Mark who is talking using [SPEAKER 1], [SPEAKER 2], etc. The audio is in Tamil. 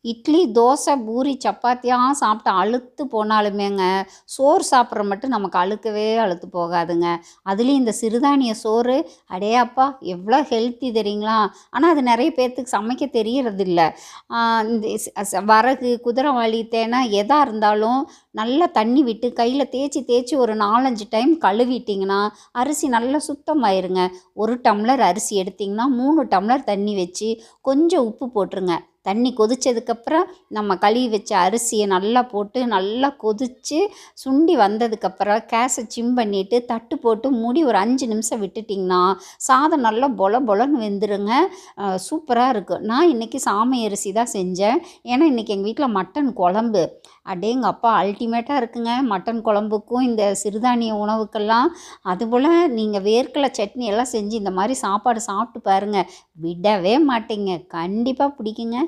[SPEAKER 1] இட்லி, தோசை, பூரி, சப்பாத்தியாக சாப்பிட்டு அலுத்து போனாலுமேங்க, சோறு சாப்பிட்ற மட்டும் நமக்கு அலுத்து போகாதுங்க. அதுலேயும் இந்த சிறுதானிய சோறு, அடே அப்பா! எவ்வளோ ஹெல்த்தி தெரியுங்களா? ஆனால் அது நிறைய பேர்த்துக்கு சமைக்க தெரியறதில்ல. இந்த வரகு, குதிரைவாலி, தேனை எதா இருந்தாலும் நல்லா தண்ணி விட்டு கையில் தேய்ச்சி தேய்ச்சி ஒரு 4, 5 டைம் கழுவிட்டிங்கன்னா அரிசி நல்லா சுத்தமாயிருங்க. 1 டம்ளர் அரிசி எடுத்திங்கன்னா 3 டம்ளர் தண்ணி வச்சு கொஞ்சம் உப்பு போட்டுருங்க. தண்ணி கொதித்ததுக்கப்புறம் நம்ம கழுவி வச்ச அரிசியை நல்லா போட்டு நல்லா கொதித்து சுண்டி வந்ததுக்கப்புறம் கேஸை சிம் பண்ணிவிட்டு தட்டு போட்டு மூடி ஒரு 5 நிமிஷம் விட்டுட்டிங்கன்னா சாதம் நல்லா பொல பொலன்னு வெந்துருங்க. சூப்பராக இருக்கும். நான் இன்றைக்கி சாமை அரிசி தான் செஞ்சேன். ஏன்னா இன்றைக்கி எங்கள் வீட்டில் மட்டன் குழம்பு. அடேங்கப்பா அல்டிமேட்டாக இருக்குங்க மட்டன் குழம்புக்கும் இந்த சிறுதானிய உணவுக்கெல்லாம். அதுபோல் நீங்கள் வேர்க்கடலை சட்னி எல்லாம் செஞ்சு இந்த மாதிரி சாப்பாடு சாப்பிட்டு பாருங்கள், விடவே மாட்டீங்க. கண்டிப்பாக பிடிக்குங்க.